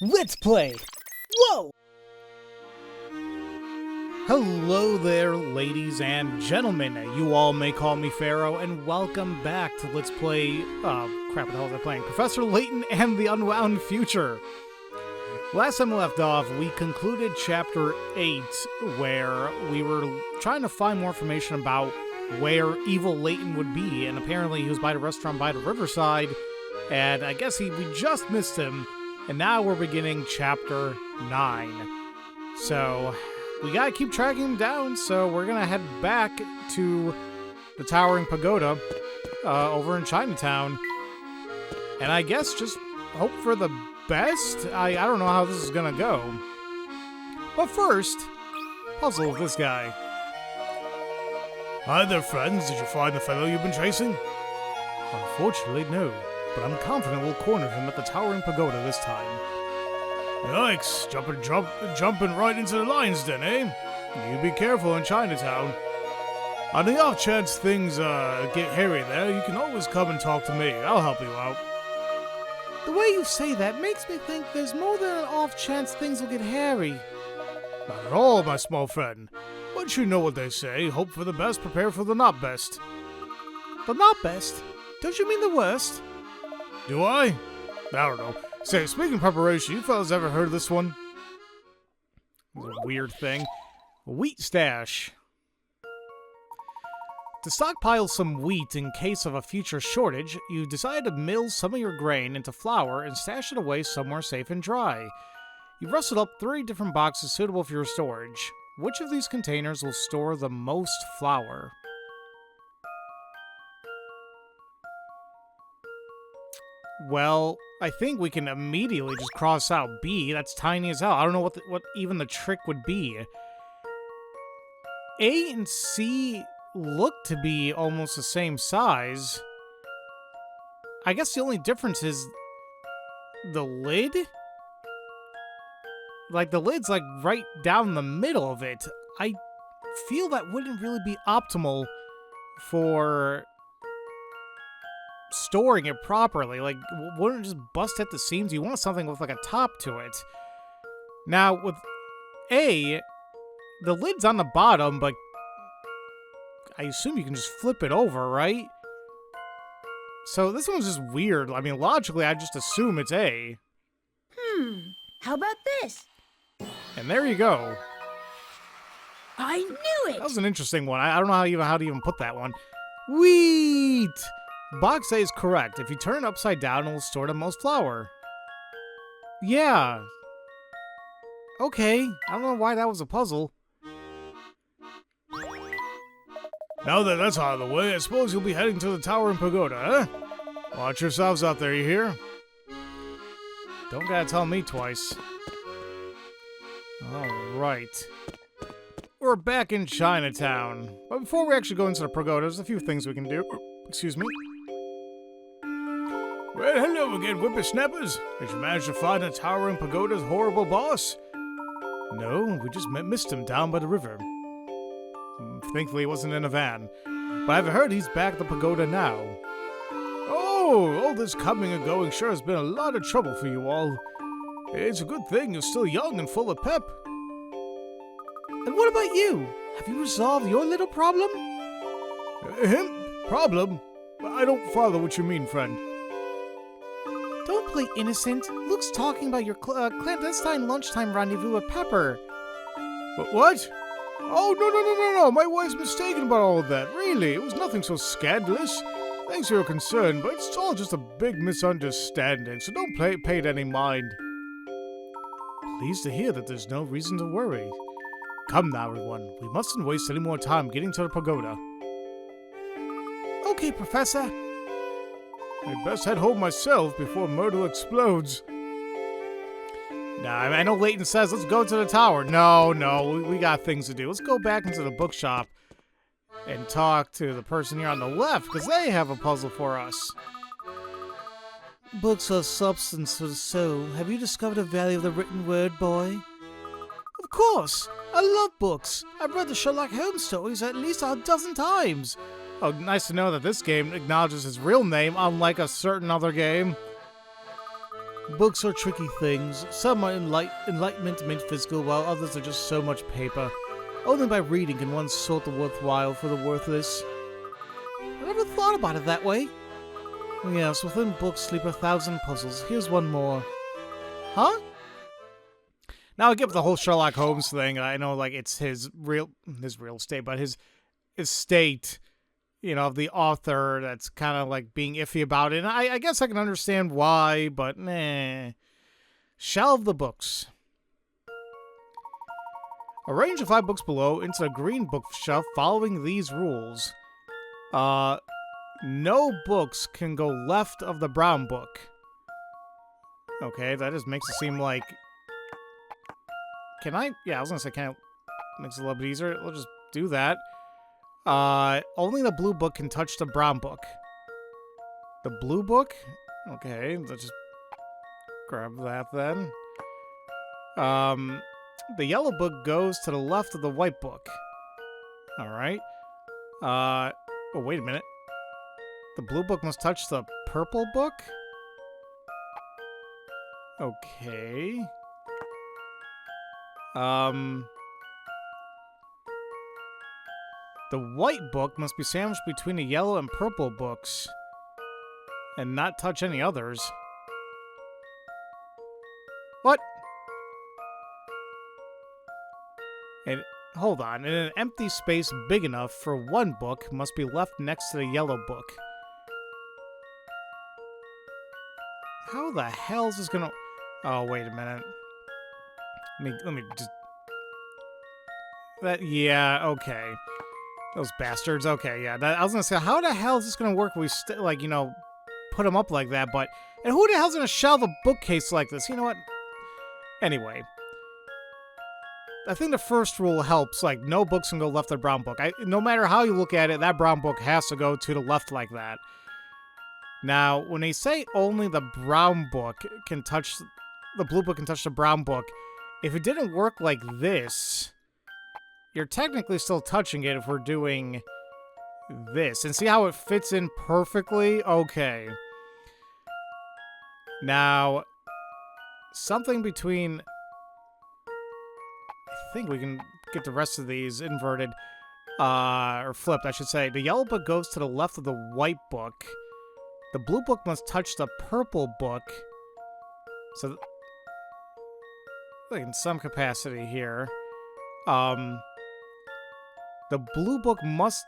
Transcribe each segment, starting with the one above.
Let's play! Whoa! Hello there, ladies and gentlemen. You all may call me Pharaoh, and welcome back to Let's Play... crap, what the hell was I playing? Professor Layton and the Unwound Future. Last time we left off, we concluded Chapter 8, where we were trying to find more information about where Evil Layton would be, and apparently he was by the restaurant by the riverside, and I guess we just missed him, and now we're beginning Chapter 9. So, we gotta keep tracking him down, so we're gonna head back to the Towering Pagoda over in Chinatown, and I guess just hope for the best? I don't know how this is gonna go. But first, puzzle with this guy. Hi there, friends. Did you find the fellow you've been chasing? Unfortunately, no. But I'm confident we'll corner him at the Towering Pagoda this time. Yikes. Jumping right into the lion's den, eh? You be careful in Chinatown. On the off chance things get hairy there, you can always come and talk to me. I'll help you out. The way you say that makes me think there's more than an off chance things will get hairy. Not at all, my small friend. But you know what they say, hope for the best, prepare for the not best. The not best? Don't you mean the worst? Do I? I don't know. Say, speaking of preparation, you fellas ever heard of this one? It's a weird thing. Wheat stash. To stockpile some wheat in case of a future shortage, you decide to mill some of your grain into flour and stash it away somewhere safe and dry. You've rustled up 3 different boxes suitable for your storage. Which of these containers will store the most flour? Well, I think we can immediately just cross out B. That's tiny as hell. I don't know what even the trick would be. A and C look to be almost the same size. I guess the only difference is the lid? Like, the lid's, like, right down the middle of it. I feel that wouldn't really be optimal for storing it properly. Like, wouldn't it just bust at the seams? You want something with, like, a top to it. Now, with A, the lid's on the bottom, but I assume you can just flip it over, right? So this one's just weird. I mean, logically, I just assume it's A. How about this? And there you go. I knew it! That was an interesting one. I don't know how to even put that one. Wheat! Box A is correct. If you turn it upside down, it will store the most flour. Yeah. Okay. I don't know why that was a puzzle. Now that that's out of the way, I suppose you'll be heading to the Towering Pagoda, huh? Watch yourselves out there, you hear? Don't gotta tell me twice. Alright. We're back in Chinatown. But before we actually go into the pagoda, there's a few things we can do. Excuse me. Well, hello again, whippersnappers. Did you manage to find the Towering Pagoda's horrible boss? No, we just missed him down by the river. Thankfully, he wasn't in a van. But I've heard he's back at the pagoda now. Oh, all this coming and going sure has been a lot of trouble for you all. It's a good thing you're still young and full of pep. And what about you? Have you resolved your little problem? Problem? I don't follow what you mean, friend. Don't play innocent. Luke's talking about your clandestine lunchtime rendezvous with Pepper. What? Oh, no. My wife's mistaken about all of that. Really, it was nothing so scandalous. Thanks for your concern, but it's all just a big misunderstanding, so don't pay it any mind. Pleased to hear that there's no reason to worry. Come now, everyone. We mustn't waste any more time getting to the pagoda. Okay, Professor. I'd best head home myself before Myrtle explodes. Nah, I know Layton says, let's go to the tower. No, we got things to do. Let's go back into the bookshop and talk to the person here on the left, because they have a puzzle for us. Books are substance for the soul. Have you discovered the value of the written word, boy? Of course! I love books. I've read the Sherlock Holmes stories at least a dozen times. Oh, nice to know that this game acknowledges his real name, unlike a certain other game. Books are tricky things. Some are enlightenment made physical, while others are just so much paper. Only by reading can one sort the worthwhile for the worthless. I never thought about it that way. Yes, within books sleep 1,000 puzzles. Here's one more. Huh? Now I get the whole Sherlock Holmes thing. I know, like, it's his real estate, but his estate, you know, of the author that's kind of like being iffy about it. And I guess I can understand why, but nah. Shelve the books. Arrange the 5 books below into the green bookshelf following these rules. No books can go left of the brown book. Okay, that just makes it seem like... Can I? Yeah, I was gonna say, can I? Makes it a little bit easier. We'll just do that. Only the blue book can touch the brown book. The blue book? Okay, let's just grab that then. The yellow book goes to the left of the white book. Alright. Oh, wait a minute. The blue book must touch the purple book? Okay. The white book must be sandwiched between the yellow and purple books and not touch any others. What? And hold on, and an empty space big enough for one book must be left next to the yellow book. How the hell is this gonna... Oh, wait a minute. Let me just... That, yeah, okay. Those bastards, okay, yeah. I was gonna say, how the hell is this gonna work if we, like, you know, put them up like that, but... And who the hell's gonna shelve a bookcase like this? You know what? Anyway. I think the first rule helps, like, no books can go left of the brown book. No matter how you look at it, that brown book has to go to the left like that. Now, when they say only the brown book can touch... The blue book can touch the brown book, if it didn't work like this, you're technically still touching it if we're doing this. And see how it fits in perfectly? Okay. Now, something between... I think we can get the rest of these inverted, or flipped, I should say. The yellow book goes to the left of the white book. The blue book must touch the purple book. So, like in some capacity here. The blue book must...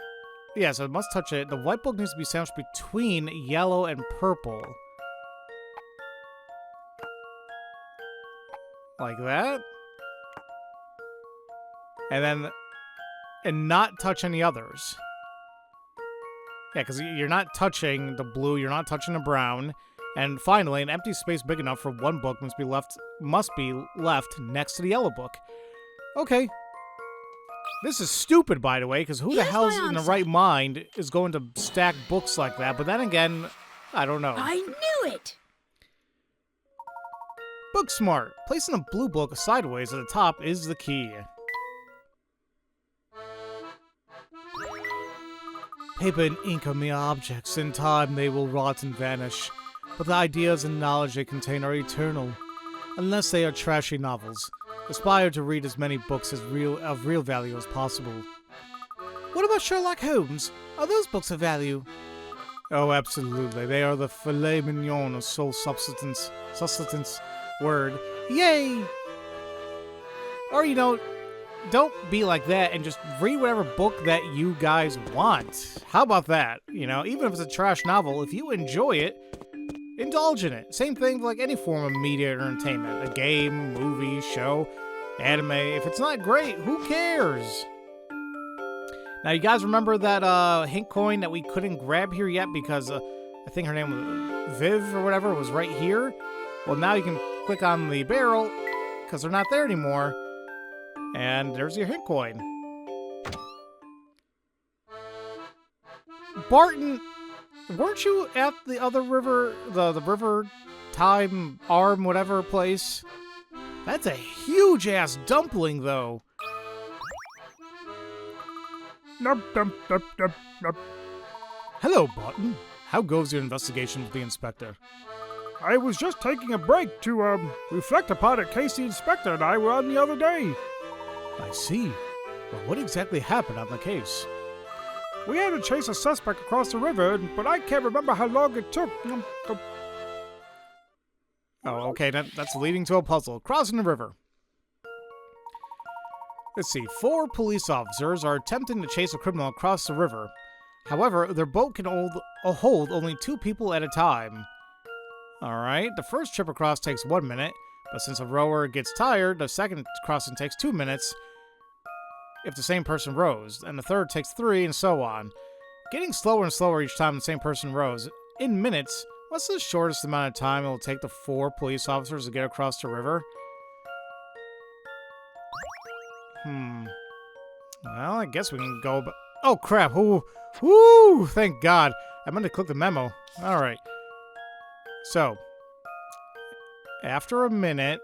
Yeah, so it must touch it. The white book needs to be sandwiched between yellow and purple. Like that. And then... And not touch any others. Yeah, because you're not touching the blue, you're not touching the brown. And finally, an empty space big enough for one book must be left next to the yellow book. Okay. This is stupid, by the way, because who the hell's in the right mind is going to stack books like that? But then again, I don't know. I knew it! Book smart. Placing a blue book sideways at the top is the key. Paper and ink are mere objects. In time, they will rot and vanish. But the ideas and knowledge they contain are eternal. Unless they are trashy novels. Aspire to read as many books of real value as possible. What about Sherlock Holmes? Are those books of value? Oh, absolutely. They are the filet mignon of soul substance word. Yay! Or, you know, don't be like that and just read whatever book that you guys want. How about that? You know, even if it's a trash novel, if you enjoy it, indulge in it. Same thing like any form of media or entertainment. A game, movie, show, anime. If it's not great, who cares? Now, you guys remember that hint coin that we couldn't grab here yet because I think her name was Viv or whatever was right here? Well, now you can click on the barrel because they're not there anymore. And there's your hint coin. Barton, weren't you at the other river, the river time arm whatever place? That's a huge ass dumpling though. Hello, Barton. How goes your investigation with the inspector? I was just taking a break to, reflect upon a case the inspector and I were on the other day. I see. Well, what exactly happened on the case? We had to chase a suspect across the river, but I can't remember how long it took. Oh, okay, that's leading to a puzzle. Crossing the river. Let's see. 4 police officers are attempting to chase a criminal across the river. However, their boat can hold only 2 people at a time. Alright, the first trip across takes 1 minute, but since a rower gets tired, the second crossing takes 2 minutes if the same person rows, and the third takes 3, and so on. Getting slower and slower each time the same person rows. In minutes, what's the shortest amount of time it will take the 4 police officers to get across the river? Well, I guess we can go, but... Oh, crap! Woo! Thank God! I meant to click the memo. Alright. So, after a minute,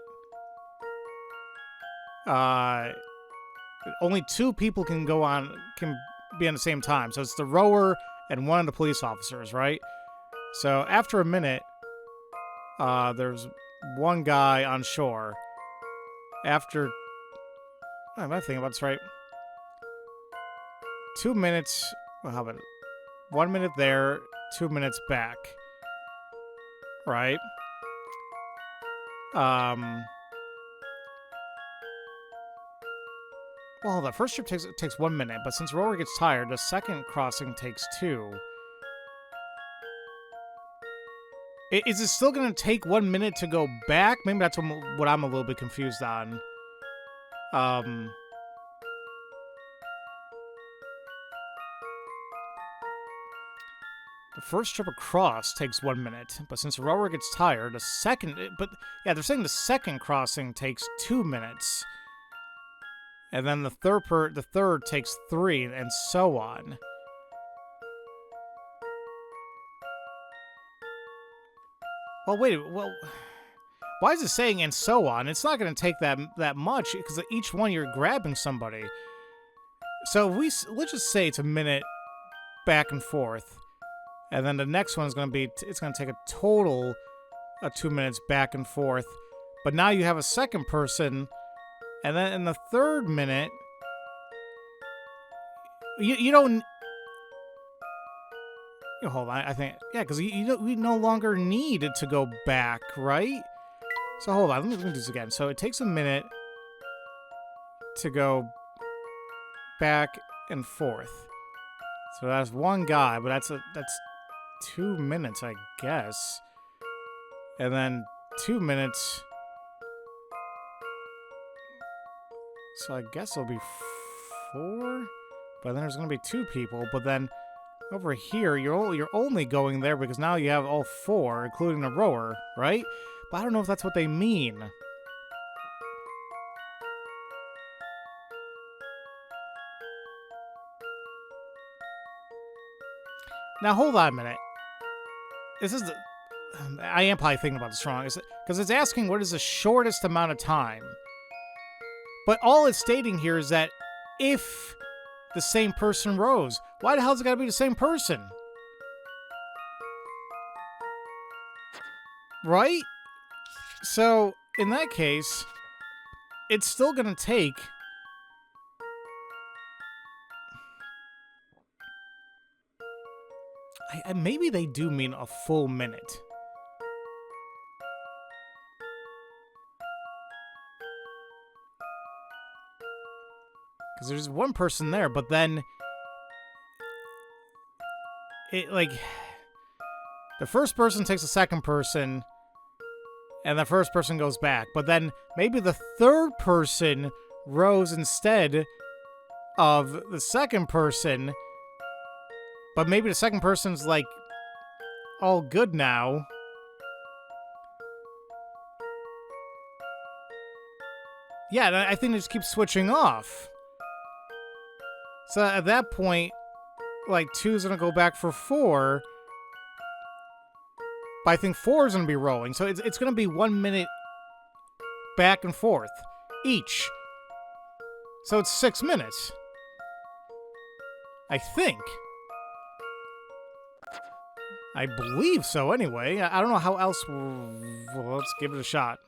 only 2 people can be on the same time. So it's the rower and 1 of the police officers, right? So after a minute, there's 1 guy on shore. After, am I thinking about this right? 2 minutes. Well, how about it? 1 minute there, 2 minutes back. Right? Well, the first trip takes 1 minute, but since rower gets tired, the second crossing takes 2. Is it still going to take 1 minute to go back? Maybe that's what I'm a little bit confused on. The first trip across takes 1 minute, but since the rower gets tired, the second... But, yeah, they're saying the second crossing takes 2 minutes. And then the third takes 3, and so on. Well, wait, well... Why is it saying and so on? It's not going to take that much, because each one you're grabbing somebody. So let's just say it's a minute back and forth. And then the next one is going to be... It's going to take a total of 2 minutes back and forth. But now you have a second person... And then in the third minute, you don't... Hold on, I think... Yeah, because we no longer need to go back, right? So hold on, let me do this again. So it takes a minute to go back and forth. So that's 1 guy, but that's 2 minutes, I guess. And then 2 minutes... So I guess it'll be 4, but then there's going to be 2 people. But then over here, you're only going there because now you have all 4, including the rower, right? But I don't know if that's what they mean. Now hold on a minute. I am probably thinking about this wrong. Because it's asking what is the shortest amount of time. But all it's stating here is that if the same person rows, why the hell has it got to be the same person? Right? So, in that case, it's still going to take... maybe they do mean a full minute. Because there's 1 person there, but then... the first person takes the second person, and the first person goes back. But then maybe the third person rows instead of the second person, but maybe the second person's, all good now. Yeah, I think it just keeps switching off. So at that point, 2 is going to go back for 4. But I think 4 is going to be rolling. So it's going to be 1 minute back and forth each. So it's 6 minutes. I think. I believe so, anyway. I don't know how else... Well, let's give it a shot.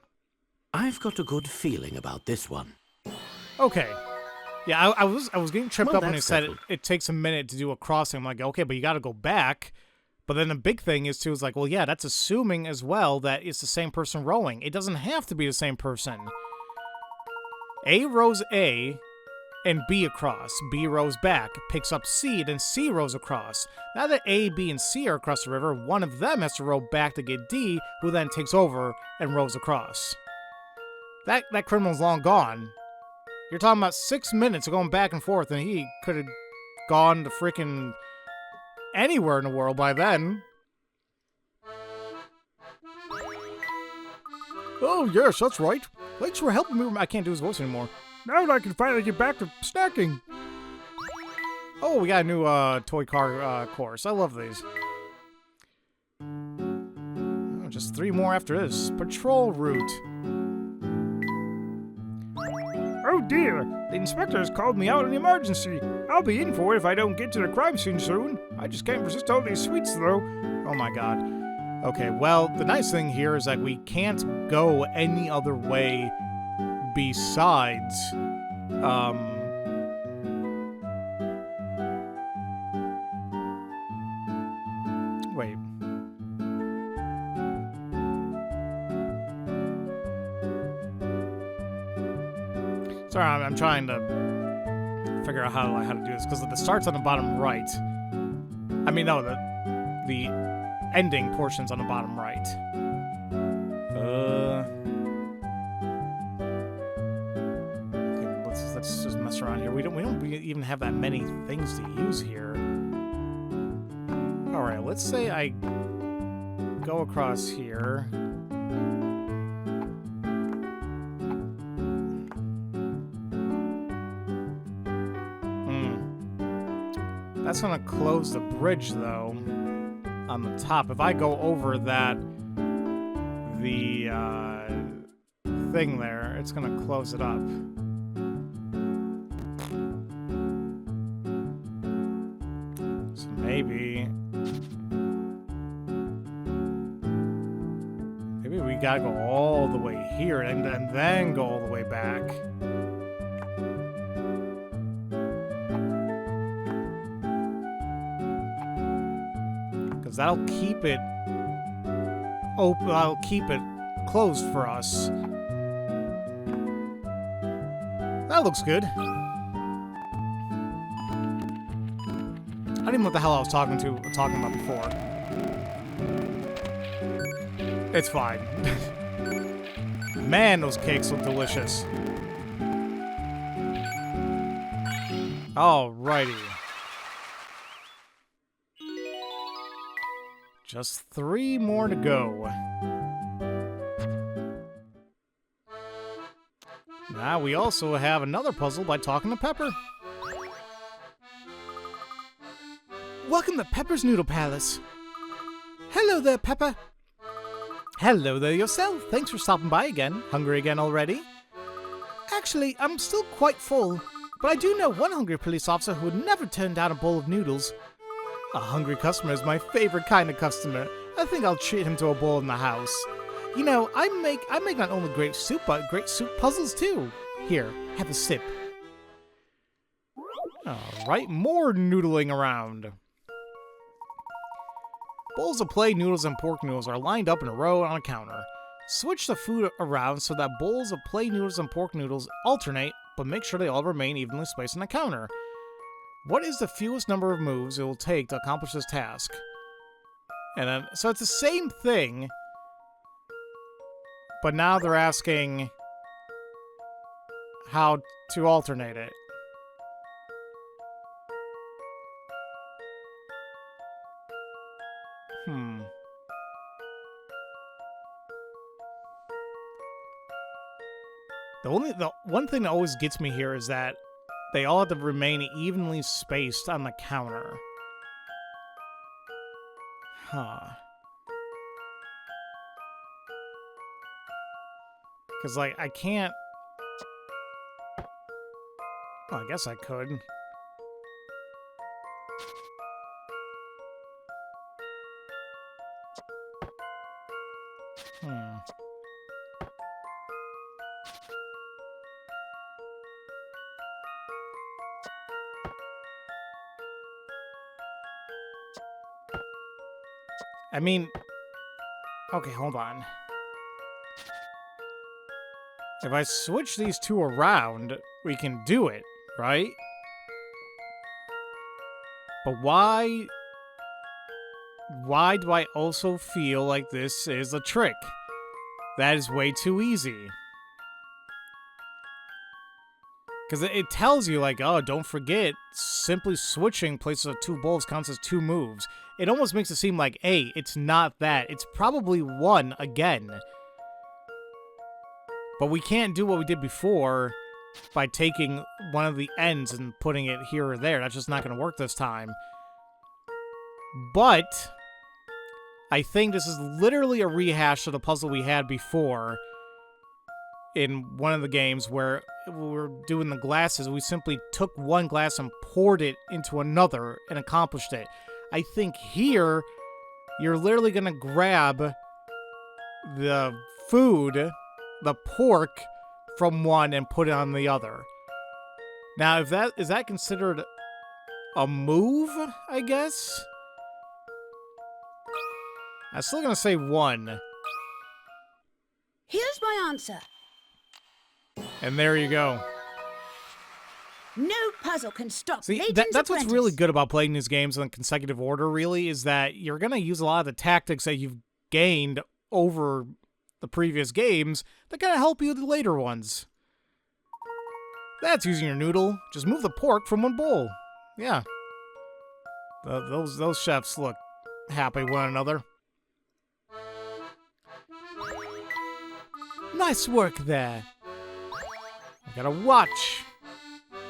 I've got a good feeling about this one. Okay. Yeah, I was getting tripped Well, up when it that's said settled. it takes a minute to do a crossing. I'm like, okay, but you got to go back. But then the big thing is, too, is like, well, yeah, that's assuming as well that it's the same person rowing. It doesn't have to be the same person. A rows A, and B across. B rows back, picks up C, then C rows across. Now that A, B, and C are across the river, one of them has to row back to get D, who then takes over and rows across. That criminal's long gone. You're talking about 6 minutes of going back and forth, and he could have gone to freaking anywhere in the world by then. Oh, yes, that's right. Thanks for helping me. I can't do his voice anymore. Now I can finally get back to snacking. Oh, we got a new toy car course. I love these. Oh, just 3 more after this. Patrol route. Oh dear, the inspector has called me out in emergency. I'll be in for it if I don't get to the crime scene soon. I just can't resist all these sweets, though. Oh my god. Okay, well, the nice thing here is that we can't go any other way besides, wait. Sorry, I'm trying to figure out how to do this, because it starts on the bottom right. I mean, no, the ending portion's on the bottom right. Okay, let's just mess around here. We don't even have that many things to use here. All right, let's say I go across here. That's gonna close the bridge, though, on the top. If I go over the thing there, it's gonna close it up. So maybe we gotta go all the way here and then go all the way back. That'll keep it open. I'll keep it closed for us. That looks good. I don't even know what the hell I was talking about before. It's fine. Man, those cakes look delicious. Alrighty. Just 3 more to go. Now we also have another puzzle by talking to Pepper. Welcome to Pepper's Noodle Palace. Hello there, Pepper. Hello there yourself. Thanks for stopping by again. Hungry again already? Actually, I'm still quite full, but I do know one hungry police officer who would never turn down a bowl of noodles. A hungry customer is my favorite kind of customer. I think I'll treat him to a bowl in the house. You know, I make not only great soup, but great soup puzzles too. Here, have a sip. Alright, more noodling around. Bowls of plain noodles and pork noodles are lined up in a row on a counter. Switch the food around so that bowls of plain noodles and pork noodles alternate, but make sure they all remain evenly spaced on the counter. What is the fewest number of moves it will take to accomplish this task? And then, so it's the same thing, but now they're asking how to alternate it. The one thing that always gets me here is that they all have to remain evenly spaced on the counter. Huh. Because, like, I can't... Well, I guess I could. I mean... Okay, hold on. If I switch these two around, we can do it, right? But why... Why do I also feel like this is a trick? That is way too easy. Because it tells you, like, oh, don't forget, simply switching places of two bowls counts as 2 moves. It almost makes it seem like, hey, it's not that. It's probably 1 again. But we can't do what we did before by taking one of the ends and putting it here or there. That's just not going to work this time. But I think this is literally a rehash of the puzzle we had before in one of the games where we were doing the glasses. We simply took one glass and poured it into another and accomplished it. I think here, you're literally going to grab the food, the pork, from one and put it on the other. Now, if that is that considered a move, I guess? I'm still going to say 1. Here's my answer. And there you go. No puzzle can stop See, Layton's that's what's apprentice. really good about playing these games in consecutive order, really, is that you're going to use a lot of the tactics that you've gained over the previous games that kind of help you with the later ones. That's using your noodle. Just move the pork from one bowl. Yeah. Those chefs look happy with one another. Nice work there. I gotta watch.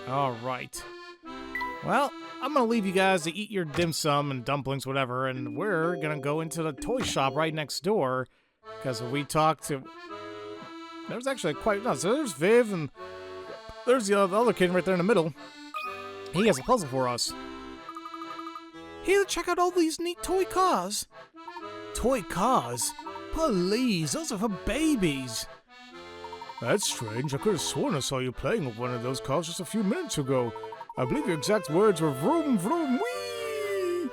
Alright. Well, I'm gonna leave you guys to eat your dim sum and dumplings, whatever, and we're gonna go into the toy shop right next door. Because we talked to... There's actually quite... No, so there's Viv, and there's the other kid right there in the middle. He has a puzzle for us. Here, check out all these neat toy cars. Toy cars? Please, those are for babies. That's strange. I could have sworn I saw you playing with one of those cars just a few minutes ago. I believe your exact words were vroom, vroom, wee!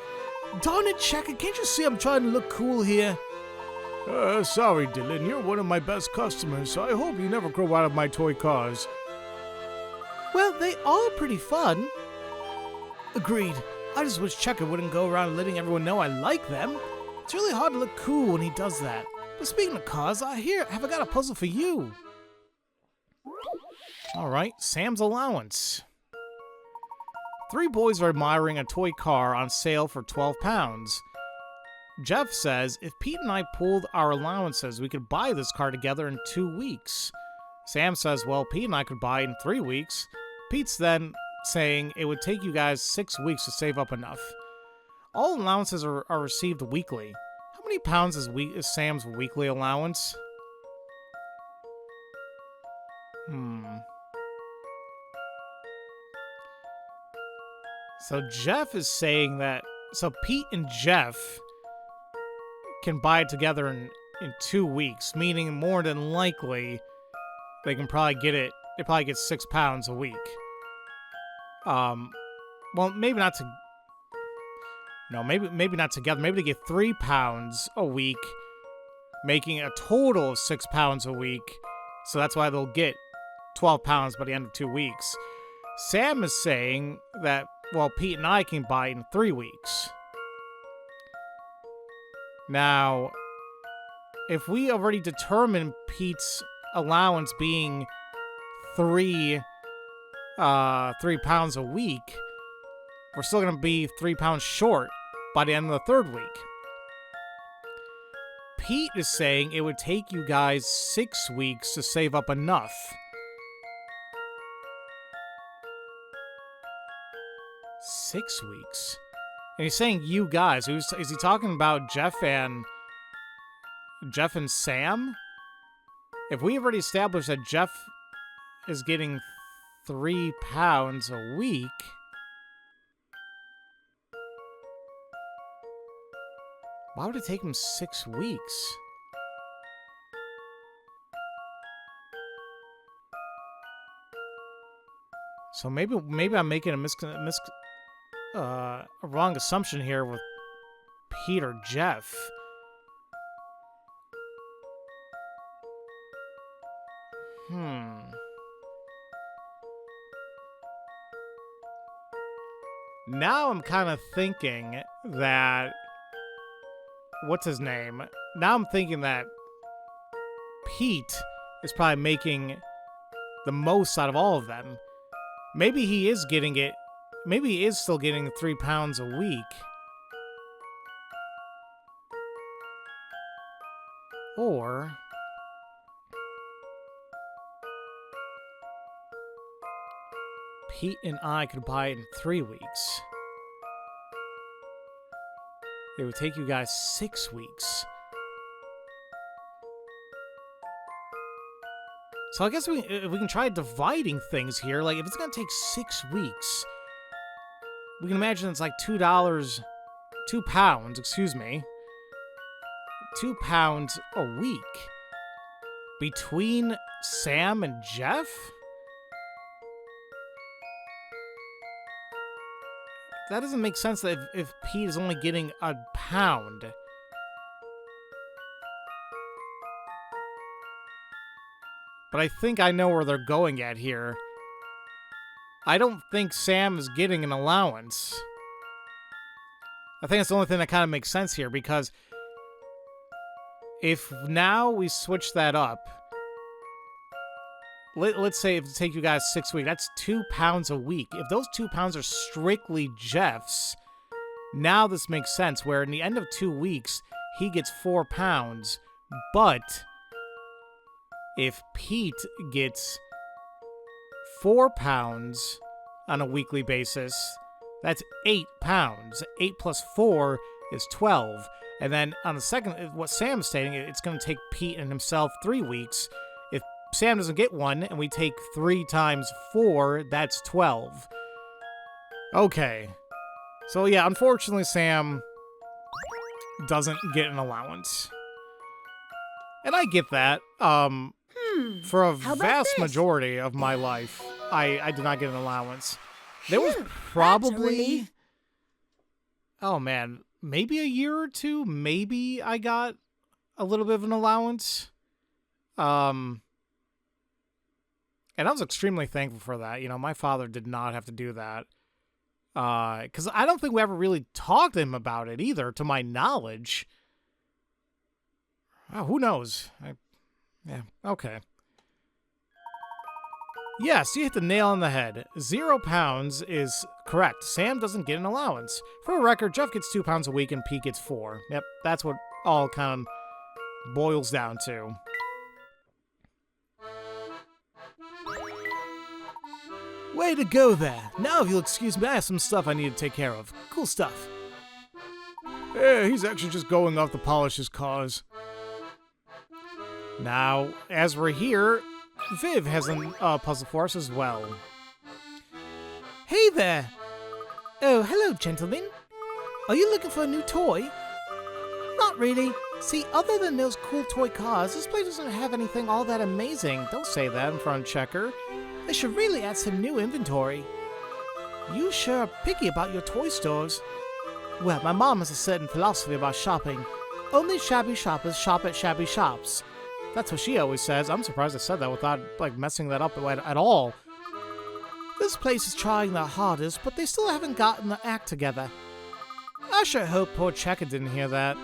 Darn it, Checker, can't you see I'm trying to look cool here? Sorry, Dylan. You're one of my best customers, so I hope you never grow out of my toy cars. Well, they are pretty fun. Agreed. I just wish Checker wouldn't go around letting everyone know I like them. It's really hard to look cool when he does that. But speaking of cars, have I got a puzzle for you? Alright, Sam's allowance. 3 boys are admiring a toy car on sale for £12. Jeff says, if Pete and I pooled our allowances, we could buy this car together in 2 weeks. Sam says, well, Pete and I could buy it in 3 weeks. Pete's then saying it would take you guys 6 weeks to save up enough. All allowances are received weekly. How many pounds is Sam's weekly allowance? So Jeff is saying that... So Pete and Jeff can buy it together in 2 weeks, meaning more than likely they can probably get it. They probably get 6 pounds a week. Well, maybe not to. No, maybe not together. Maybe they get 3 pounds a week, making a total of 6 pounds a week. So that's why they'll get 12 pounds by the end of 2 weeks. Sam is saying that, well, Pete and I can buy it in 3 weeks. Now, if we already determined Pete's allowance being 3 pounds a week, we're still going to be 3 pounds short by the end of the 3rd week. Pete is saying it would take you guys 6 weeks to save up enough. Six weeks? And he's saying you guys. Is he talking about Jeff and Sam? If we already established that Jeff is getting 3 pounds a week, why would it take him 6 weeks? So maybe I'm making a wrong assumption here with Pete or Jeff. Now I'm kind of thinking that... What's his name? Now I'm thinking that Pete is probably making the most out of all of them. Maybe he is getting it. Maybe he is still getting 3 pounds a week. Or... Pete and I could buy it in 3 weeks. It would take you guys 6 weeks. So I guess we can try dividing things here. Like, if it's going to take 6 weeks, we can imagine it's like $2, 2 pounds, excuse me. 2 pounds a week. Between Sam and Jeff? That doesn't make sense that if Pete is only getting a pound. But I think I know where they're going at here. I don't think Sam is getting an allowance. I think that's the only thing that kind of makes sense here, because if now we switch that up, let's say if it takes you guys 6 weeks, that's 2 pounds a week. If those 2 pounds are strictly Jeff's, now this makes sense, where in the end of 2 weeks, he gets 4 pounds, but if Pete gets 4 pounds on a weekly basis, that's 8 pounds. 8 plus 4 is 12. And then on the second, what Sam's stating, it's going to take Pete and himself 3 weeks. If Sam doesn't get one, and we take 3 times 4, that's 12. Okay. So yeah, unfortunately Sam doesn't get an allowance. And I get that. For a vast majority of my life, I did not get an allowance. There was probably... Oh man, maybe a year or two, maybe I got a little bit of an allowance. And I was extremely thankful for that. You know, my father did not have to do that. Because I don't think we ever really talked to him about it either, to my knowledge. Oh, who knows? Yeah, okay. Yes, you hit the nail on the head. 0 pounds is correct. Sam doesn't get an allowance. For a record, Jeff gets 2 pounds a week and Pete gets 4. Yep, that's what all kind of boils down to. Way to go there. Now if you'll excuse me, I have some stuff I need to take care of. Cool stuff. Yeah, he's actually just going off to polish his cars. Now, as we're here, Viv has a puzzle for us as well. Hey there! Oh, hello, gentlemen. Are you looking for a new toy? Not really. See, other than those cool toy cars, this place doesn't have anything all that amazing. Don't say that in front of Checker. They should really add some new inventory. You sure are picky about your toy stores. Well, my mom has a certain philosophy about shopping. Only shabby shoppers shop at shabby shops. That's what she always says. I'm surprised I said that without, like, messing that up at all. This place is trying their hardest, but they still haven't gotten the act together. I sure hope poor Checker didn't hear that.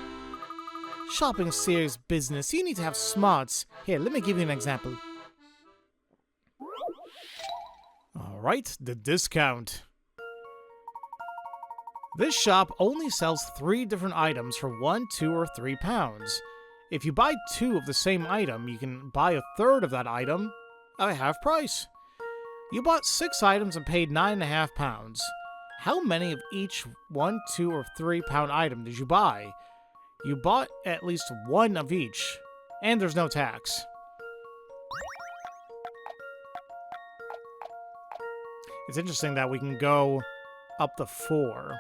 Shopping's serious business. You need to have smarts. Here, let me give you an example. Alright, the discount. This shop only sells 3 different items for 1, 2, or 3 pounds. If you buy 2 of the same item, you can buy a third of that item at half price. You bought 6 items and paid 9.5 pounds. How many of each 1, 2, or 3 pound item did you buy? You bought at least 1 of each, and there's no tax. It's interesting that we can go up to 4.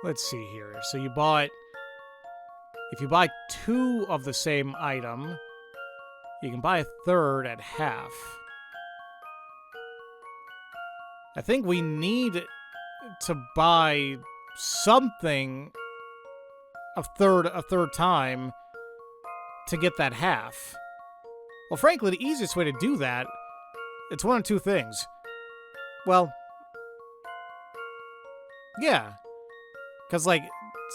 Let's see here. So you bought... If you buy 2 of the same item, you can buy a third at half. I think we need to buy something a third time to get that half. Well, frankly, the easiest way to do that, it's one of two things. Well, yeah, because like,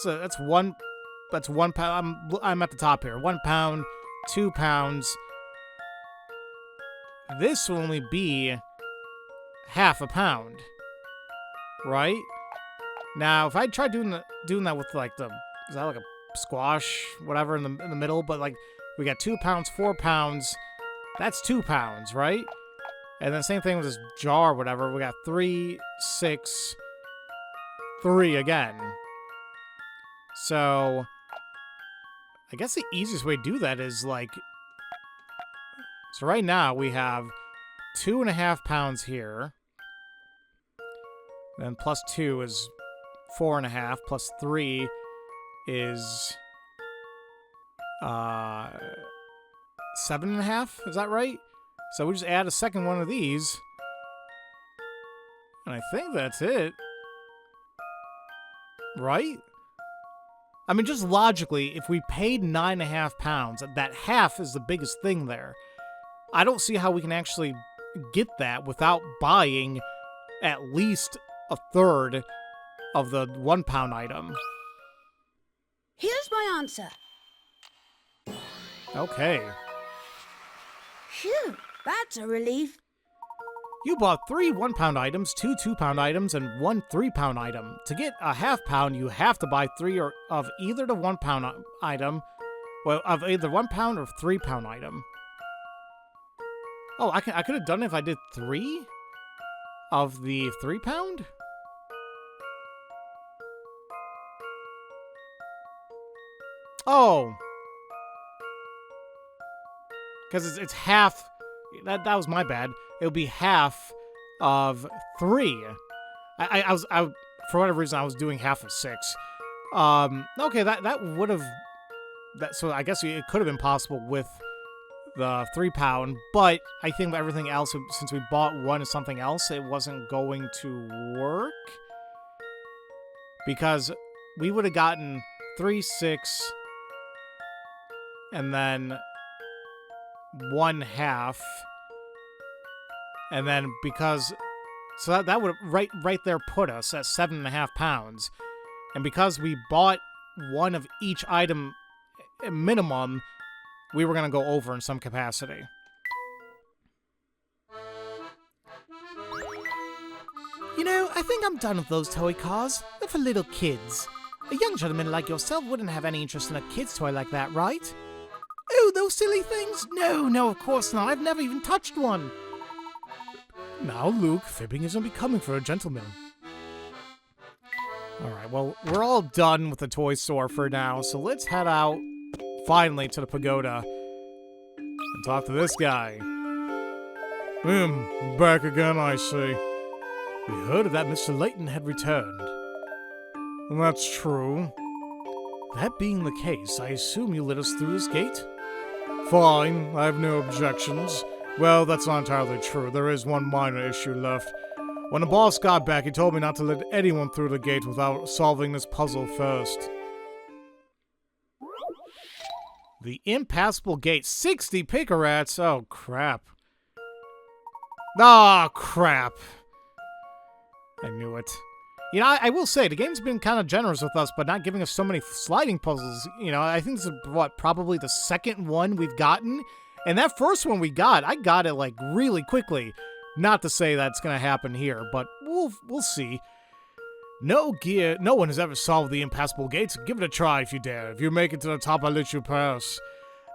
so that's one pound. I'm at the top here. 1 pound, 2 pounds. This will only be half a pound, right? Now, if I try doing that with like is that like a squash, whatever in the middle? But like, we got 2 pounds, 4 pounds. That's 2 pounds, right? And then same thing with this jar, whatever. We got 3, 6, 3 again. So, I guess the easiest way to do that is like, so right now we have 2.5 pounds here. Then plus 2 is 4.5. Plus 3 is 7.5. Is that right? So we just add a second one of these. And I think that's it. Right? I mean, just logically, if we paid 9.5 pounds, that half is the biggest thing there. I don't see how we can actually get that without buying at least a third of the 1 pound item. Here's my answer. Okay. Phew, that's a relief. You bought 3 1 pound items, 2 2 pound items, and 1 3 pound item. To get a half pound, you have to buy 3 of either the 1 pound item, well, of either 1 pound or 3 pound item. Oh, I could have done it if I did 3 of the 3 pound? Oh. Because it's half. That was my bad. It would be half of 3. I for whatever reason I was doing half of 6. Okay, that would have so I guess it could have been possible with the 3 pound, but I think everything else, since we bought one of something else, it wasn't going to work because we would have gotten 3 6 and then 1/2. And then so that would right there put us at 7.5 pounds. And because we bought one of each item minimum, we were going to go over in some capacity. You know, I think I'm done with those toy cars. They're for little kids. A young gentleman like yourself wouldn't have any interest in a kid's toy like that, right? Oh, those silly things? No, of course not. I've never even touched one. Now, Luke, fibbing isn't becoming for a gentleman. Alright, well, we're all done with the toy store for now, so let's head out, finally, to the pagoda and talk to this guy. Back again, I see. We heard that Mr. Layton had returned. That's true. That being the case, I assume you let us through this gate? Fine, I have no objections. Well, that's not entirely true. There is one minor issue left. When the boss got back, he told me not to let anyone through the gate without solving this puzzle first. The impassable gate. 60 picarats. Oh, crap. Oh, crap. I knew it. You know, I will say, the game's been kind of generous with us, but not giving us so many sliding puzzles. You know, I think this is, probably the second one we've gotten. And that first one we got, I got it, like, really quickly. Not to say that's gonna happen here, but we'll see. No one has ever solved the impassable gates. Give it a try if you dare. If you make it to the top, I'll let you pass.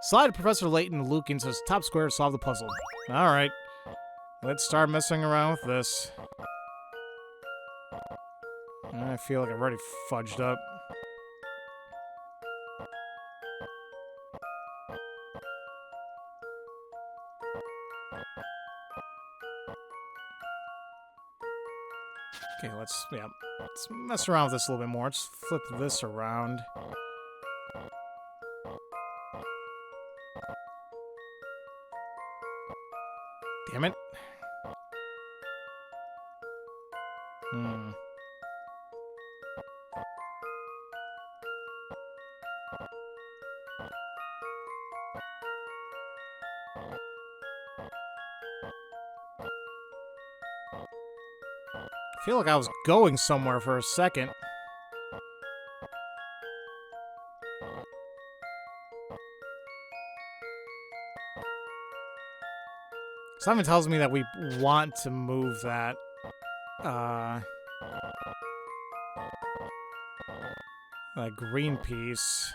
Slide Professor Layton and Luke into the top square to solve the puzzle. Alright. Let's start messing around with this. I feel like I've already fudged up. Okay, let's mess around with this a little bit more. Let's flip this around. Damn it. feel like I was going somewhere for a second. Something tells me that we want to move that. That green piece.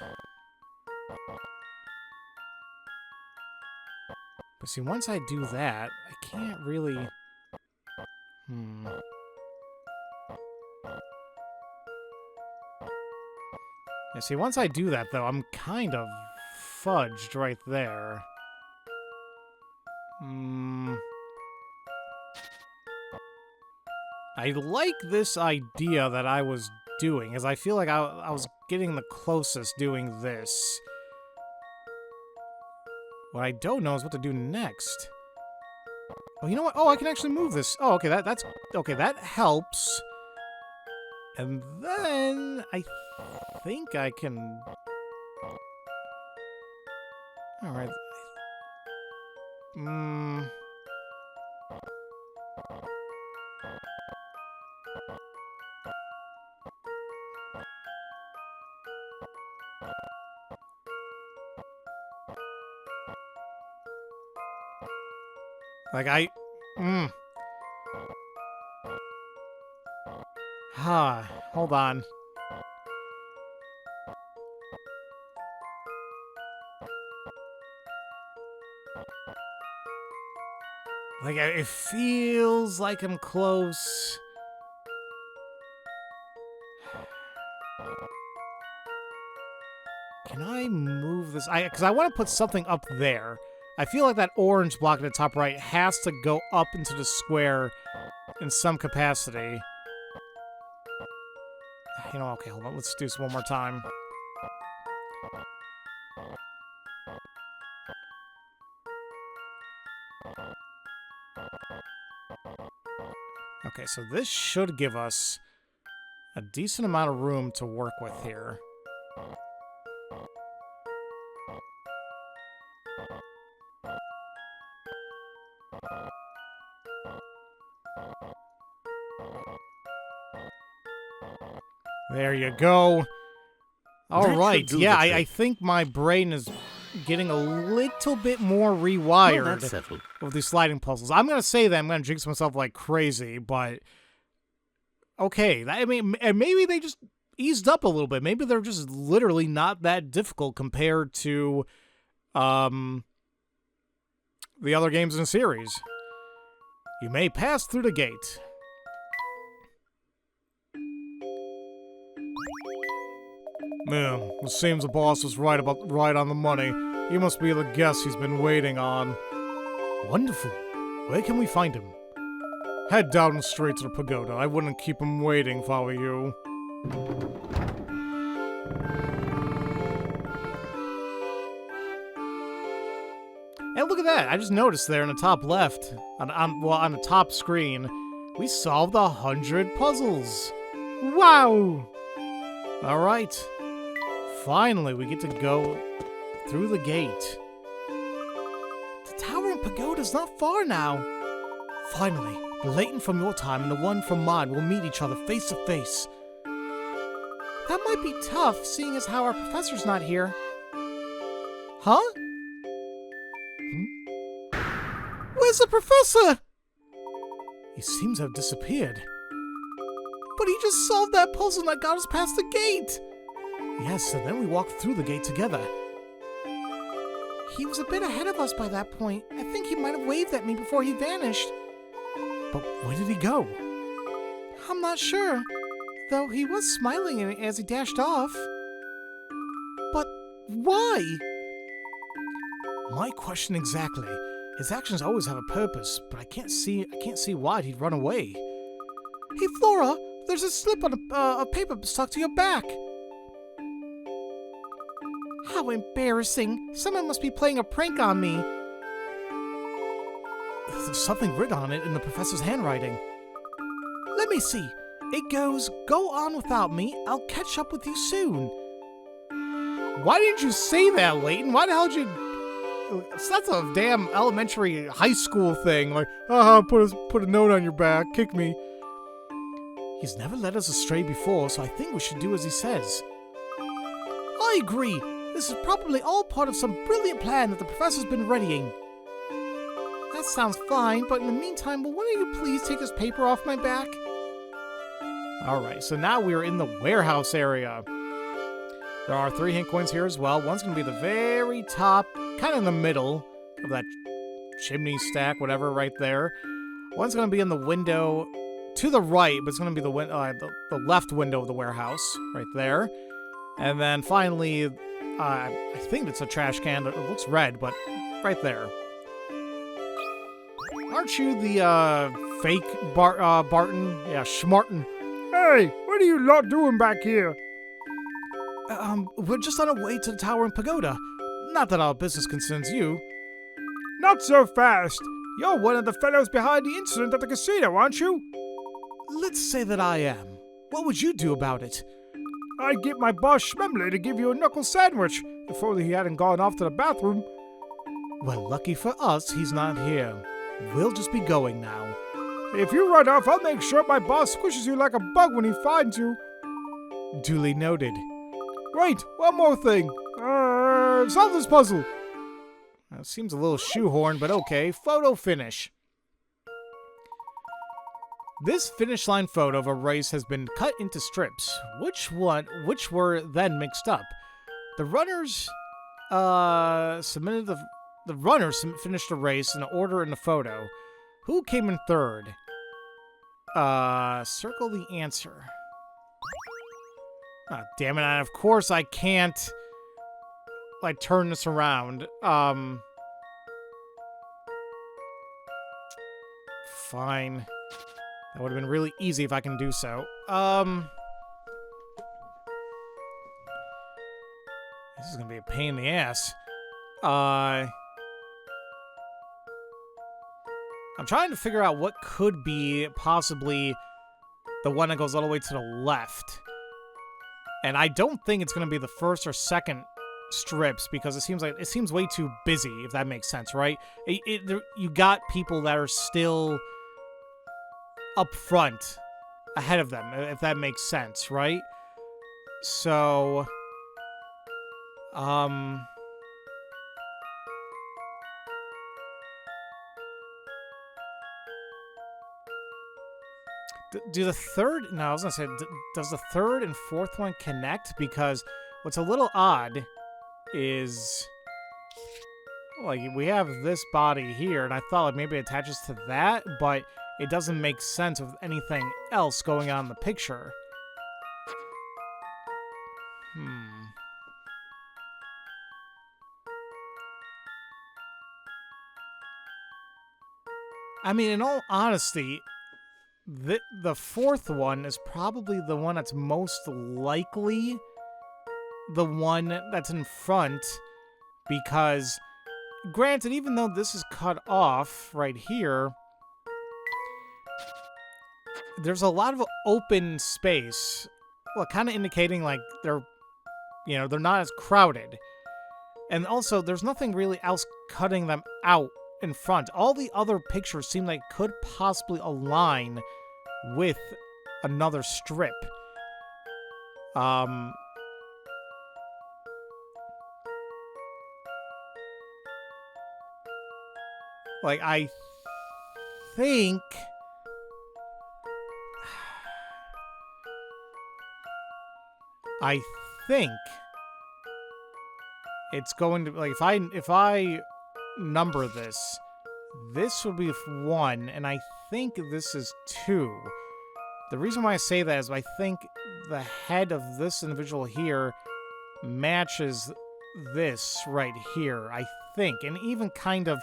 But see, once I do that, I can't really... Yeah, see, once I do that, though, I'm kind of fudged right there. I like this idea that I was doing, as I feel like I was getting the closest doing this. What I don't know is what to do next. Oh, you know what? Oh, I can actually move this. Oh, okay, that's... Okay, that helps. And then I think I can... Alright. Like, hold on. Like, it feels like I'm close. Can I move this? Because I want to put something up there. I feel like that orange block at the top right has to go up into the square in some capacity. You know, okay, hold on. Let's do this one more time. Okay, so this should give us a decent amount of room to work with here. There you go. All right. Yeah, I think my brain is getting a little bit more rewired with these sliding puzzles. I'm going to say that I'm going to jinx myself like crazy, but okay. I mean, and maybe they just eased up a little bit. Maybe they're just literally not that difficult compared to the other games in the series. You may pass through the gate. Man, it seems the boss was right on the money. He must be the guest he's been waiting on. Wonderful. Where can we find him? Head down straight to the pagoda. I wouldn't keep him waiting if I were you. Hey, look at that. I just noticed there in the top left, on the top screen, we solved 100 puzzles. Wow! Alright. Finally, we get to go through the gate. The Towering Pagoda's not far now. Finally, the Layton from your time and the one from mine will meet each other face to face. That might be tough, seeing as how our professor's not here. Huh? Where's the professor? He seems to have disappeared. But he just solved that puzzle that got us past the gate. Yes, and then we walked through the gate together. He was a bit ahead of us by that point. I think he might have waved at me before he vanished. But where did he go? I'm not sure, though he was smiling as he dashed off. But why? My question exactly. His actions always have a purpose, but I can't see why he'd run away. Hey, Flora, there's a slip on a paper stuck to your back. How embarrassing. Someone must be playing a prank on me. There's something written on it in the professor's handwriting. Let me see. It goes, "Go on without me. I'll catch up with you soon." Why didn't you say that, Layton? Why the hell did you... That's a damn elementary high school thing. Like, put a note on your back. Kick me. He's never led us astray before, so I think we should do as he says. I agree. This is probably all part of some brilliant plan that the professor's been readying. That sounds fine, but in the meantime, will one of you please take this paper off my back? Alright, so now we are in the warehouse area. There are 3 hint coins here as well. One's going to be the very top, kind of in the middle of that chimney stack, whatever, right there. One's going to be in the window to the right, but it's going to be the left window of the warehouse, right there. And then finally, I think it's a trash can. It looks red, but right there. Aren't you the fake Barton? Yeah, Schmartin. Hey, what are you lot doing back here? We're just on our way to the Towering Pagoda. Not that our business concerns you. Not so fast. You're one of the fellows behind the incident at the casino, aren't you? Let's say that I am. What would you do about it? I'd get my boss Schmemley to give you a knuckle sandwich, if only he hadn't gone off to the bathroom. Well, lucky for us, he's not here. We'll just be going now. If you run off, I'll make sure my boss squishes you like a bug when he finds you. Duly noted. Wait, one more thing. Solve this puzzle. Seems a little shoehorned, but okay. Photo finish. This finish line photo of a race has been cut into strips, which were then mixed up. The runners finished the race in order in the photo. Who came in third? Circle the answer. Ah, damn it, of course I can't like turn this around. Fine. That would have been really easy if I can do so. This is gonna be a pain in the ass. I'm trying to figure out what could be possibly the one that goes all the way to the left. And I don't think it's gonna be the first or second strips because it seems way too busy, if that makes sense, right? You got people that are still up front ahead of them, if that makes sense, right? So do the third, no, I was gonna say, does the third and fourth one connect? Because what's a little odd is, like, we have this body here, and I thought like maybe it attaches to that, but it doesn't make sense with anything else going on in the picture. I mean, in all honesty, the fourth one is probably the one that's most likely the one that's in front, because granted, even though this is cut off right here, there's a lot of open space, well, kind of indicating like they're not as crowded. And also, there's nothing really else cutting them out in front. All the other pictures seem like could possibly align with another strip. Like, I think it's going to, like, if I number this would be 1, and I think this is 2. The reason why I say that is I think the head of this individual here matches this right here, I think, and even kind of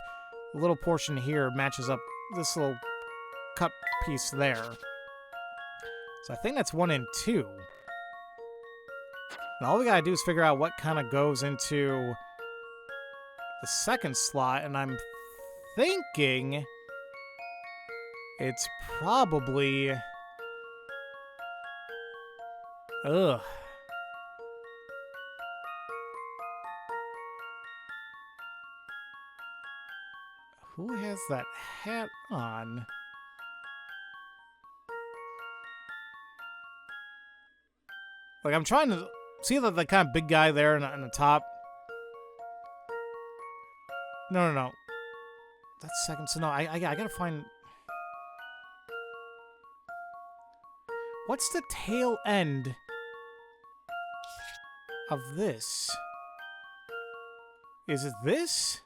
a little portion here matches up this little cut piece there. So I think that's 1 and 2. And all we gotta do is figure out what kind of goes into the second slot, and I'm thinking it's probably... Ugh. Who has that hat on? Like, I'm trying to see the kind of big guy there on the top. No. That's second. So no, I gotta find. What's the tail end of this? Is it this?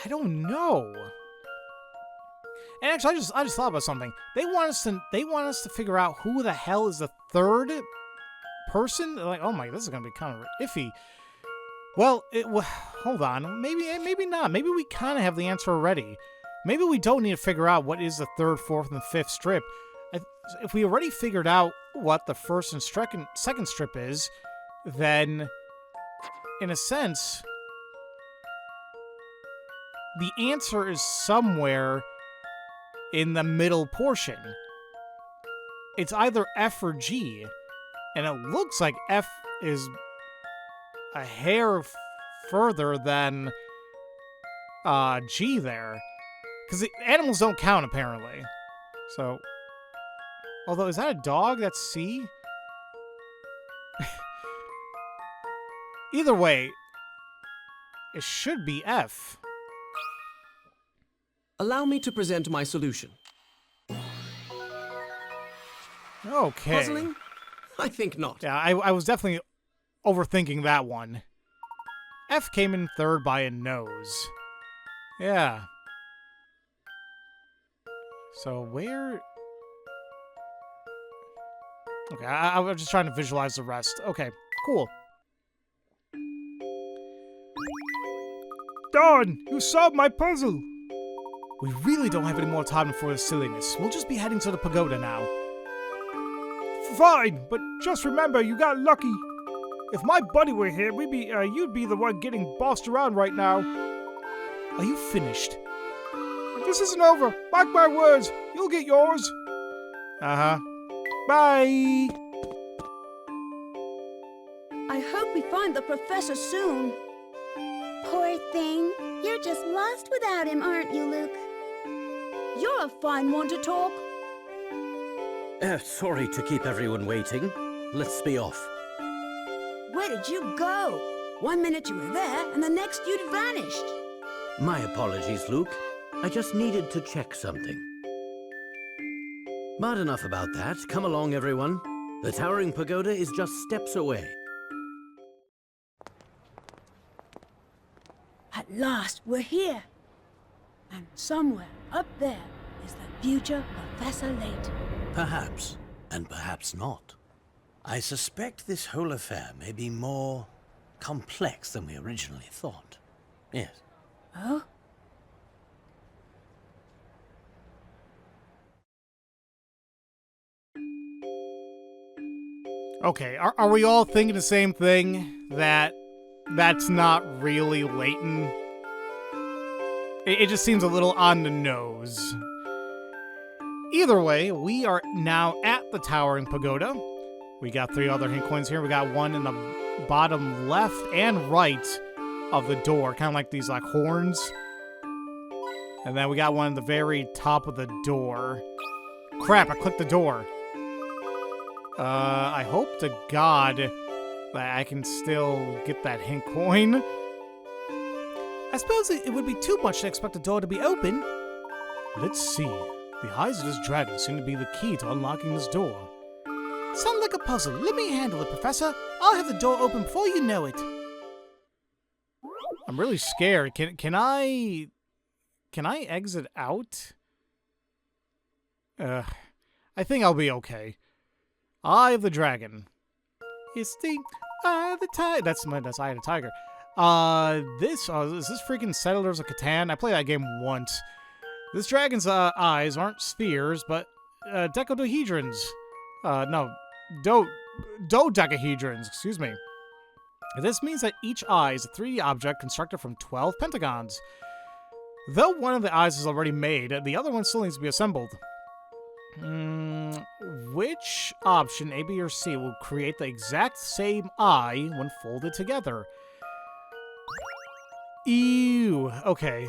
I don't know. And actually, I just thought about something. They want us to figure out who the hell is the third person. They're like, oh my, this is gonna be kind of iffy. Well, hold on. Maybe not. Maybe we kind of have the answer already. Maybe we don't need to figure out what is the third, fourth, and fifth strip. If we already figured out what the first and second strip is, then, in a sense, the answer is somewhere in the middle portion. It's either F or G, and it looks like F is a hair further than G there. Because the animals don't count, apparently. So, although, is that a dog? That's C? Either way, it should be F. Allow me to present my solution. Okay. Puzzling? I think not. Yeah, I was definitely overthinking that one. F came in third by a nose. Yeah. So where... Okay, I was just trying to visualize the rest. Okay, cool. Darn, you solved my puzzle. We really don't have any more time for this silliness. We'll just be heading to the pagoda now. Fine, but just remember you got lucky. If my buddy were here, you'd be the one getting bossed around right now. Are you finished? But this isn't over. Mark my words, you'll get yours. Uh-huh. Bye. I hope we find the professor soon. Poor thing. You're just lost without him, aren't you, Luke? You're a fine one to talk. Sorry to keep everyone waiting. Let's be off. Where did you go? 1 minute you were there, and the next you'd vanished. My apologies, Luke. I just needed to check something. But enough about that. Come along, everyone. The Towering Pagoda is just steps away. At last, we're here. And somewhere up there is the future Professor Layton. Perhaps, and perhaps not. I suspect this whole affair may be more complex than we originally thought. Yes. Oh? Okay, are we all thinking the same thing? That's not really Layton? It just seems a little on the nose. Either way, we are now at the Towering Pagoda. We got 3 other hint coins here. We got one in the bottom left and right of the door, kind of like these like horns. And then we got one at the very top of the door. Crap, I clicked the door. I hope to God that I can still get that hint coin. I suppose it would be too much to expect the door to be open. Let's see. The eyes of this dragon seem to be the key to unlocking this door. Sounds like a puzzle. Let me handle it, Professor. I'll have the door open before you know it. I'm really scared. Can I exit out? I think I'll be okay. Eye of the Dragon. It's the Eye of the Tiger. That's Eye of the Tiger. Is this freaking Settlers of Catan? I played that game once. This dragon's eyes aren't spheres, but dodecahedrons. Dodecahedrons, excuse me. This means that each eye is a 3D object constructed from 12 pentagons. Though one of the eyes is already made, the other one still needs to be assembled. Which option, A, B, or C, will create the exact same eye when folded together? Ew. Okay.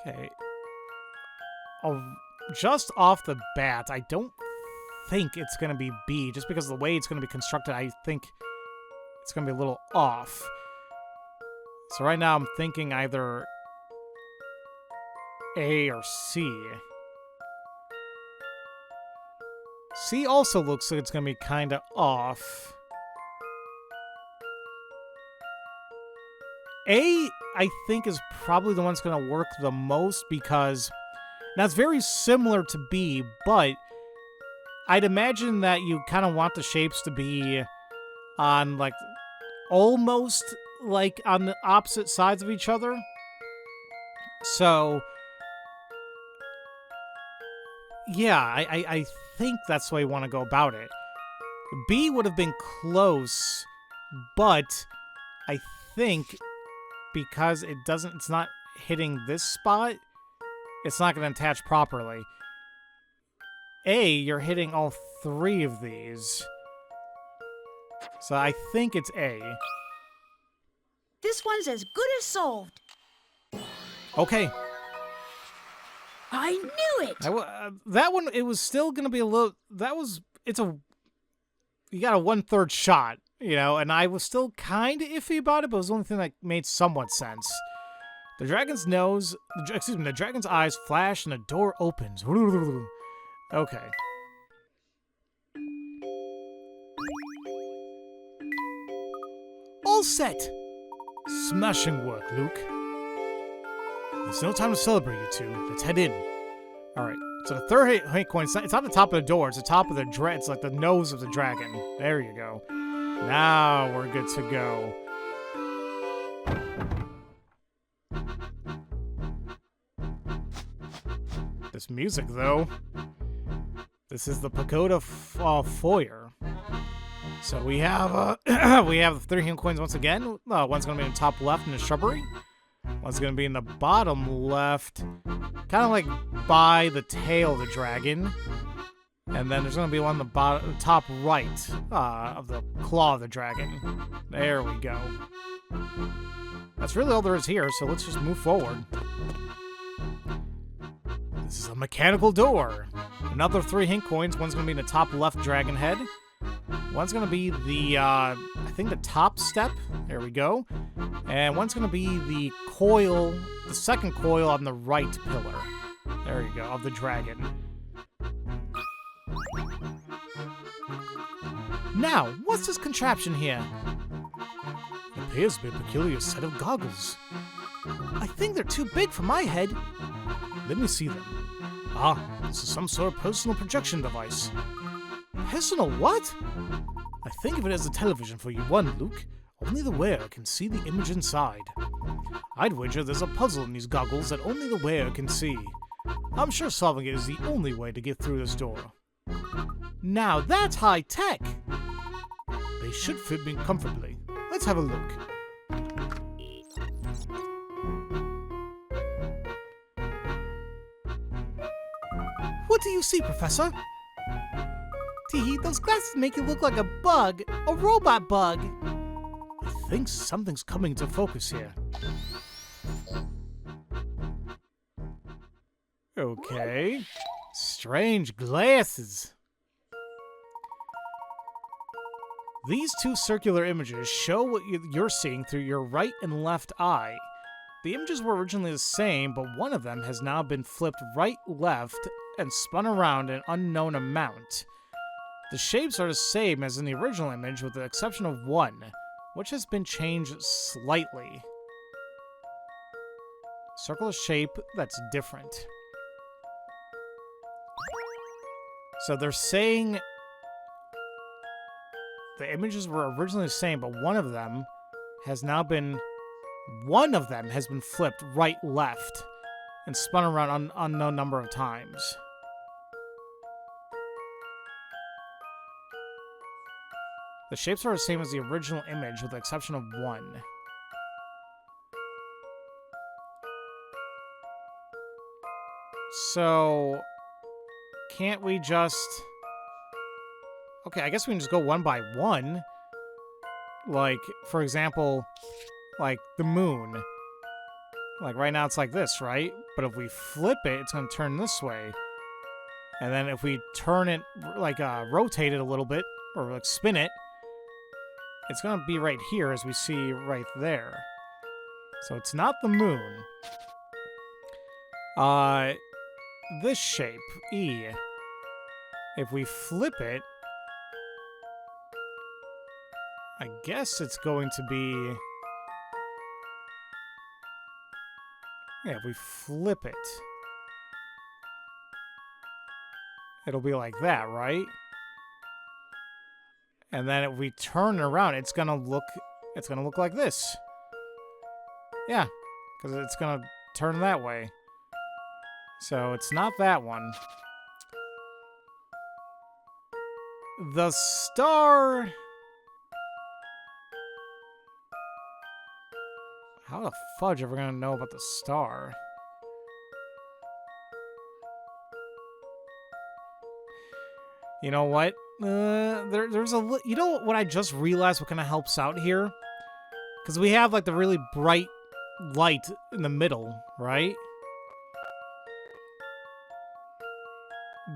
Okay. Oh, just off the bat, I don't think it's going to be B. Just because of the way it's going to be constructed, I think it's going to be a little off. So right now I'm thinking either A or C. C also looks like it's going to be kind of off. A, I think, is probably the one that's going to work the most because now it's very similar to B, but I'd imagine that you kind of want the shapes to be on, like, almost, like, on the opposite sides of each other. So, yeah, I think that's the way you want to go about it. B would have been close, but I think because it's not hitting this spot, it's not going to attach properly. A, you're hitting all three of these. So I think it's A. This one's as good as solved. Okay. I knew it! That one, it was still going to be a little... You got a 1/3 shot, you know, and I was still kind of iffy about it, but it was the only thing that made somewhat sense. The dragon's the dragon's eyes flash and the door opens. Okay. All set! Smashing work, Luke. There's no time to celebrate, you two. Let's head in. Alright, so the third hit coin, it's not the top of the door, it's the top of the it's like the nose of the dragon. There you go. Now we're good to go. This music, though. This is the Pagoda foyer. So we have we have the 3 hit coins once again. One's gonna be in the top left in the shrubbery. One's gonna be in the bottom left, kind of like by the tail of the dragon. And then there's gonna be one in the top right of the claw of the dragon. There we go. That's really all there is here, so let's just move forward. This is a mechanical door. Another 3 hint coins. One's going to be in the top left dragon head. One's going to be the, I think the top step. There we go. And one's going to be the coil, the second coil on the right pillar. There you go, of the dragon. Now, what's this contraption here? It appears to be a peculiar set of goggles. I think they're too big for my head. Let me see them. Ah, this is some sort of personal projection device. Personal what? I think of it as a television for you one, Luke. Only the wearer can see the image inside. I'd wager there's a puzzle in these goggles that only the wearer can see. I'm sure solving it is the only way to get through this door. Now that's high tech! They should fit me comfortably. Let's have a look. What do you see, Professor? Teehee, those glasses make you look like a bug. A robot bug. I think something's coming to focus here. Okay. Strange glasses. These 2 circular images show what you're seeing through your right and left eye. The images were originally the same, but one of them has now been flipped right-left and spun around an unknown amount. The shapes are the same as in the original image with the exception of one, which has been changed slightly. Circular shape that's different. So they're saying the images were originally the same, but one of them has been flipped right-left and spun around an unknown number of times. The shapes are the same as the original image with the exception of one. So, can't we just... Okay, I guess we can just go one by one. Like, for example, like the moon. Like right now it's like this, right? But if we flip it, it's going to turn this way. And then if we turn it, like rotate it a little bit, or like spin it, it's going to be right here as we see right there. So it's not the moon. This shape, E. If we flip it, I guess it's going to be... Yeah, if we flip it, it'll be like that, right? And then if we turn it around, it's gonna look like this. Yeah, because it's gonna turn that way. So it's not that one. The star... How the fudge are we gonna know about the star? You know what? There's a... You know what I just realized what kind of helps out here? Because we have, like, the really bright light in the middle, right?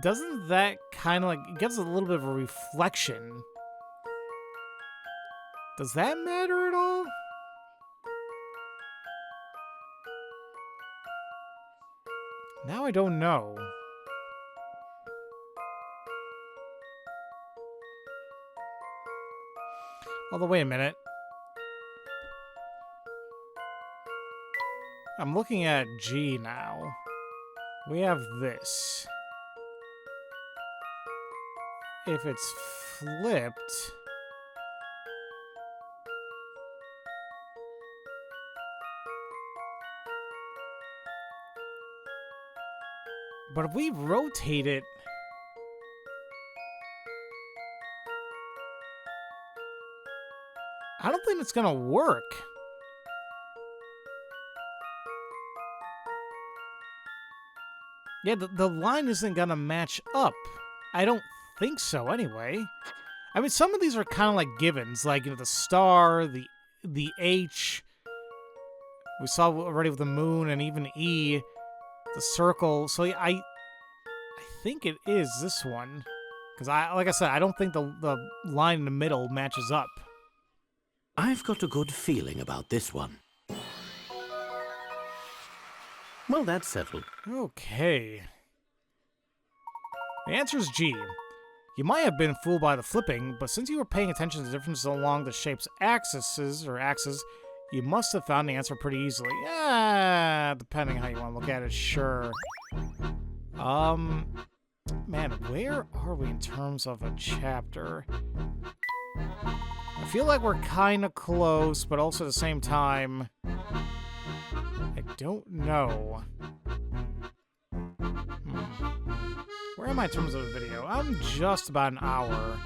Doesn't that kind of, like... It gives a little bit of a reflection. Does that matter at all? Now I don't know. Although, wait a minute. I'm looking at G now. We have this. If it's flipped... But if we rotate it... I don't think it's gonna work. Yeah, the line isn't gonna match up. I don't think so, anyway. I mean, some of these are kind of like givens, like, you know, the star, the H. We saw already with the moon and even E. The circle. So yeah, I think it is this one. Because like I said, I don't think the line in the middle matches up. I've got a good feeling about this one. Well, that's settled. Okay. The answer is G. You might have been fooled by the flipping, but since you were paying attention to the differences along the shape's axes, you must have found the answer pretty easily. Yeah, depending how you want to look at it, sure. Man, where are we in terms of a chapter? I feel like we're kind of close, but also at the same time, I don't know. Where am I in terms of the video? I'm just about an hour.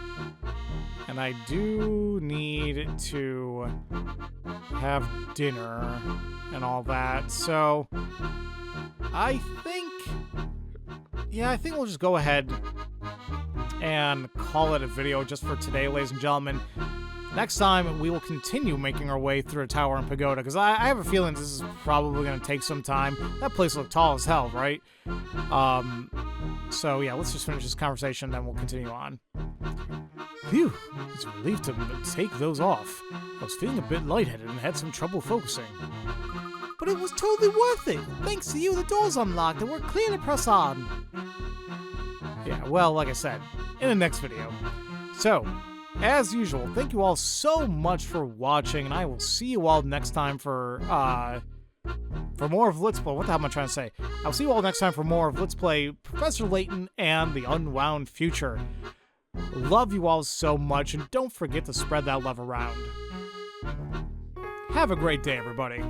And I do need to have dinner and all that. So, I think we'll just go ahead and call it a video just for today, ladies and gentlemen. Next time, we will continue making our way through a Towering Pagoda, because I have a feeling this is probably going to take some time. That place looked tall as hell, right? So yeah, let's just finish this conversation, then we'll continue on. Phew, it's a relief to take those off. I was feeling a bit lightheaded and had some trouble focusing. But it was totally worth it. Thanks to you, the door's unlocked and we're clear to press on. Yeah, well, like I said, in the next video. So, as usual, thank you all so much for watching, and I will see you all next time for more of Let's Play. What the hell am I trying to say? I'll see you all next time for more of Let's Play Professor Layton and the Unwound Future. Love you all so much, and don't forget to spread that love around. Have a great day, everybody.